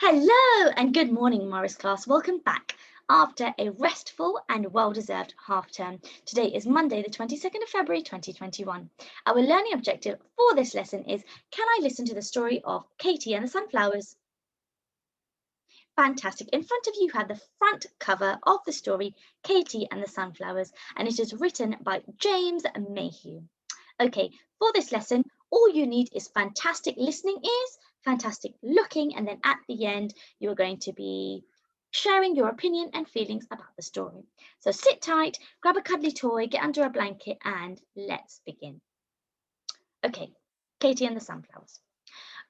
Hello and good morning, Morris class. Welcome back after a restful and well-deserved half term. Today is Monday, the 22nd of February, 2021. Our learning objective for this lesson is, can I listen to the story of Katie and the Sunflowers? Fantastic. In front of you have the front cover of the story, Katie and the Sunflowers, and it is written by James Mayhew. Okay, for this lesson, all you need is fantastic listening ears, fantastic looking, and then at the end, you're going to be sharing your opinion and feelings about the story. So sit tight, grab a cuddly toy, get under a blanket, and let's begin. Okay, Katie and the Sunflowers.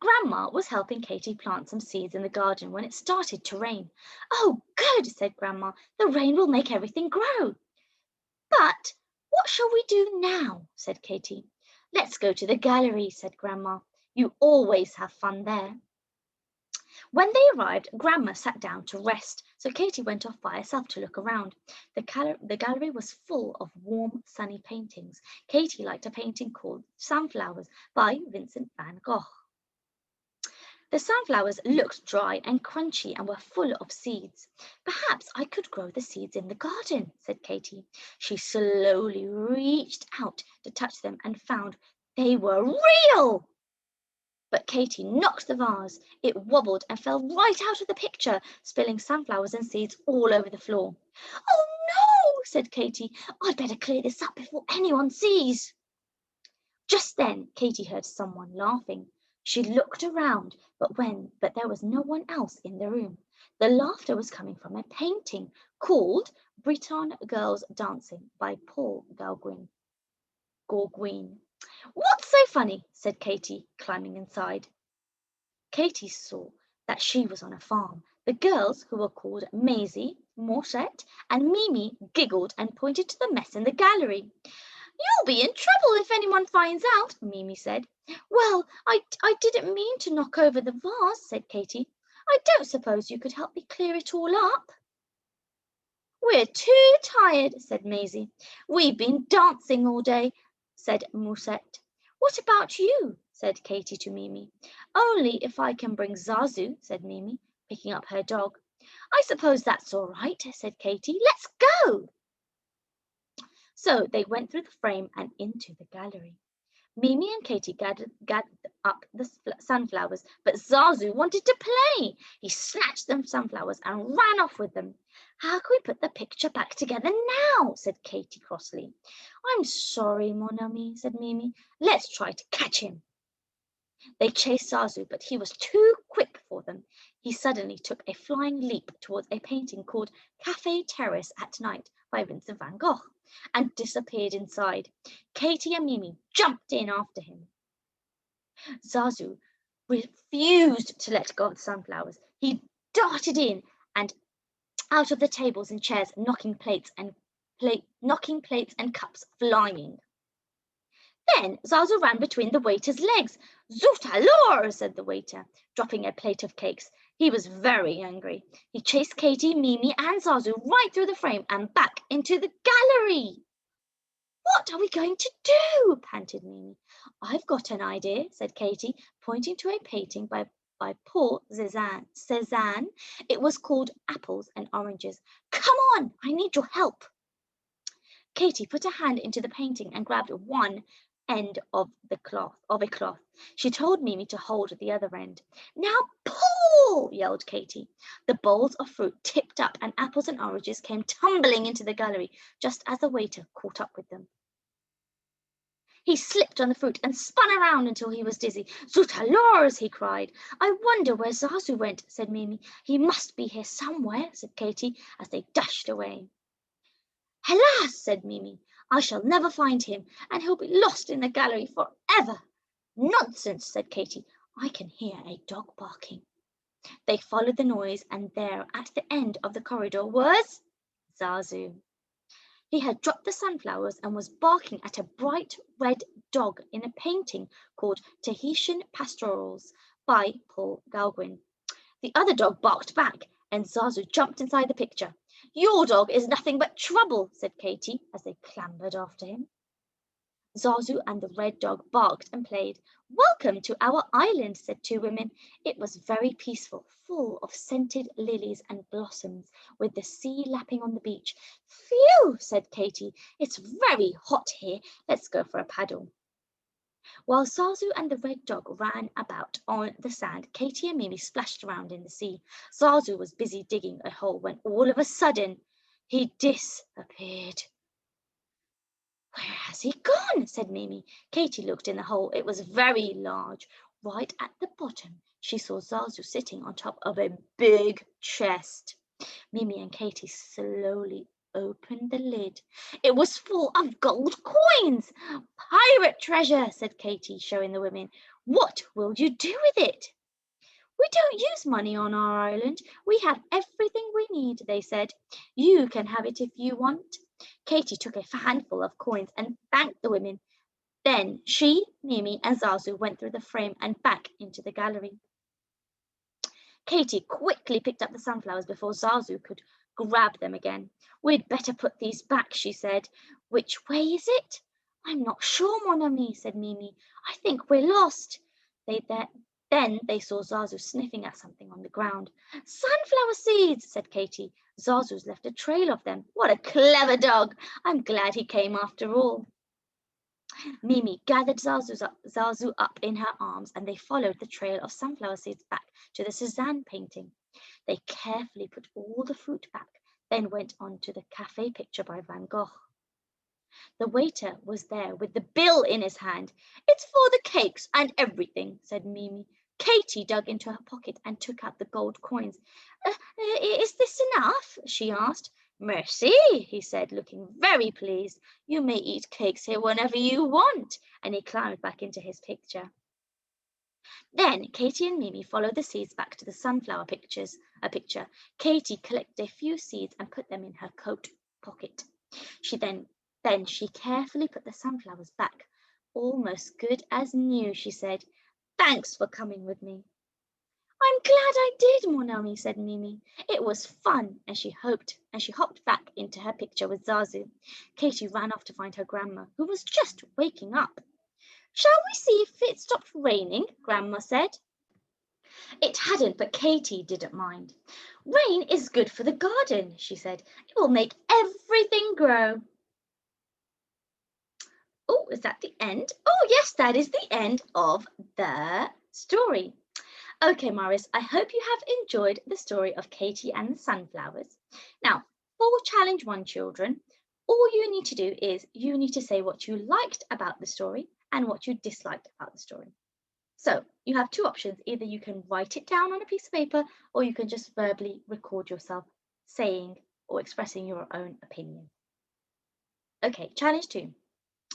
Grandma was helping Katie plant some seeds in the garden when it started to rain. Oh, good, said Grandma. The rain will make everything grow. But what shall we do now? Said Katie. Let's go to the gallery, said Grandma. You always have fun there. When they arrived, Grandma sat down to rest, so Katie went off by herself to look around. The gallery was full of warm, sunny paintings. Katie liked a painting called Sunflowers by Vincent van Gogh. The sunflowers looked dry and crunchy and were full of seeds. Perhaps I could grow the seeds in the garden, said Katie. She slowly reached out to touch them and found they were real. But Katie knocked the vase. It wobbled and fell right out of the picture, spilling sunflowers and seeds all over the floor. Oh no, said Katie. I'd better clear this up before anyone sees. Just then Katie heard someone laughing. She looked around, but there was no one else in the room. The laughter was coming from a painting called Breton Girls Dancing by Paul Gauguin. What's so funny? Said Katie, climbing inside. Katie saw that she was on a farm. The girls, who were called Maisie, Morchette, and Mimi, giggled and pointed to the mess in the gallery. You'll be in trouble if anyone finds out, Mimi said. Well, I didn't mean to knock over the vase, said Katie. I don't suppose you could help me clear it all up. We're too tired, said Maisie. We've been dancing all day, said Moussette. What about you? Said Katie to Mimi. Only if I can bring Zazu, said Mimi, picking up her dog. I suppose that's all right, said Katie. Let's go. So they went through the frame and into the gallery. Mimi and Katie gathered up the sunflowers, but Zazu wanted to play. He snatched the sunflowers and ran off with them. How can we put the picture back together now? Said Katie crossly. I'm sorry, mon ami, said Mimi. Let's try to catch him. They chased Zazu, but he was too quick for them. He suddenly took a flying leap towards a painting called Café Terrace at Night by Vincent van Gogh and disappeared inside. Katie and Mimi jumped in after him. Zazu refused to let go of the sunflowers. He darted in and out of the tables and chairs, knocking plates and cups flying. Then Zazu ran between the waiter's legs. Zut alors, said the waiter, dropping a plate of cakes. He was very angry. He chased Katie, Mimi, and Zazu right through the frame and back into the gallery. What are we going to do? Panted Mimi. I've got an idea, said Katie, pointing to a painting by Paul Cézanne. It was called Apples and Oranges. Come on, I need your help. Katie put a hand into the painting and grabbed one end of a cloth. She told Mimi to hold the other end. Now pull, yelled Katie. The bowls of fruit tipped up and apples and oranges came tumbling into the gallery just as the waiter caught up with them. He slipped on the fruit and spun around until he was dizzy. Zut alors, he cried. I wonder where Zazu went, said Mimi. He must be here somewhere, said Katie, as they dashed away. Alas, said Mimi, I shall never find him, and he'll be lost in the gallery forever. Nonsense, said Katie. I can hear a dog barking. They followed the noise, and there at the end of the corridor was Zazu. He had dropped the sunflowers and was barking at a bright red dog in a painting called Tahitian Pastorals by Paul Gauguin. The other dog barked back, and Zazu jumped inside the picture. Your dog is nothing but trouble, said Katie as they clambered after him. Zazu and the red dog barked and played. Welcome to our island, said two women. It was very peaceful, full of scented lilies and blossoms, with the sea lapping on the beach. Phew, said Katy. It's very hot here. Let's go for a paddle. While Zazu and the red dog ran about on the sand, Katy and Mimi splashed around in the sea. Zazu was busy digging a hole when all of a sudden he disappeared. Where has he gone? Said Mimi. Katy looked in the hole. It was very large. Right at the bottom, she saw Zazu sitting on top of a big chest. Mimi and Katy slowly opened the lid. It was full of gold coins. Pirate treasure, said Katy, showing the women. What will you do with it? We don't use money on our island. We have everything we need, they said. You can have it if you want. Katy took a handful of coins and thanked the women. Then she, Mimi, and Zazu went through the frame and back into the gallery. Katy quickly picked up the sunflowers before Zazu could grab them again. We'd better put these back, she said. Which way is it? I'm not sure, mon ami, said Mimi. I think we're lost. Then they saw Zazu sniffing at something on the ground. Sunflower seeds, said Katy. Zazu's left a trail of them. What a clever dog. I'm glad he came after all. Mimi gathered Zazu up in her arms and they followed the trail of sunflower seeds back to the Cézanne painting. They carefully put all the fruit back, then went on to the cafe picture by Van Gogh. The waiter was there with the bill in his hand. It's for the cakes and everything, said Mimi. Katy dug into her pocket and took out the gold coins. Is this enough? She asked. Merci, he said, looking very pleased. You may eat cakes here whenever you want. And he climbed back into his picture. Then Katy and Mimi followed the seeds back to the sunflower picture. Katy collected a few seeds and put them in her coat pocket. Then she carefully put the sunflowers back. Almost good as new, she said. Thanks for coming with me. I'm glad I did, mon ami, said Mimi. It was fun, and she hopped back into her picture with Zazu. Katy ran off to find her grandma, who was just waking up. Shall we see if it stopped raining? Grandma said. It hadn't, but Katy didn't mind. Rain is good for the garden, she said. It will make everything grow. Oh, is that the end? Oh, yes, that is the end of the story. Okay, Morris, I hope you have enjoyed the story of Katy and the Sunflowers. Now, for challenge 1, children, all you need to do is you need to say what you liked about the story and what you disliked about the story. So you have 2 options. Either you can write it down on a piece of paper or you can just verbally record yourself saying or expressing your own opinion. Okay, challenge 2.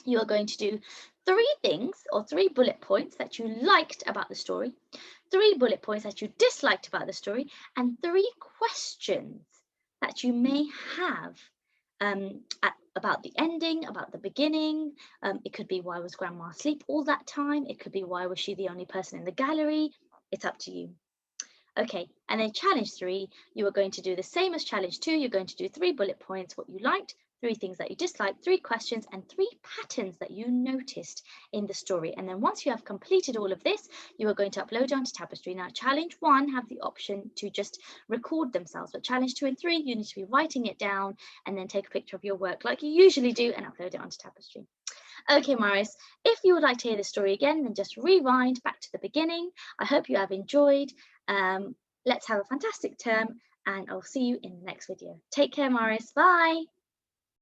You are going to do 3 things or 3 bullet points that you liked about the story, 3 bullet points that you disliked about the story, and 3 questions that you may have about the ending, about the beginning. It could be, why was Grandma asleep all that time? It could be, why was she the only person in the gallery? It's up to you. Okay, and then challenge 3, you are going to do the same as challenge 2. You're going to do 3 bullet points, what you liked, 3 things that you disliked, 3 questions, and 3 patterns that you noticed in the story. And then once you have completed all of this, you are going to upload it onto Tapestry. Now, challenge 1 have the option to just record themselves, but challenge 2 and 3, you need to be writing it down and then take a picture of your work like you usually do and upload it onto Tapestry. Okay, Morris, if you would like to hear the story again, then just rewind back to the beginning. I hope you have enjoyed. Let's have a fantastic term, and I'll see you in the next video. Take care, Morris. Bye.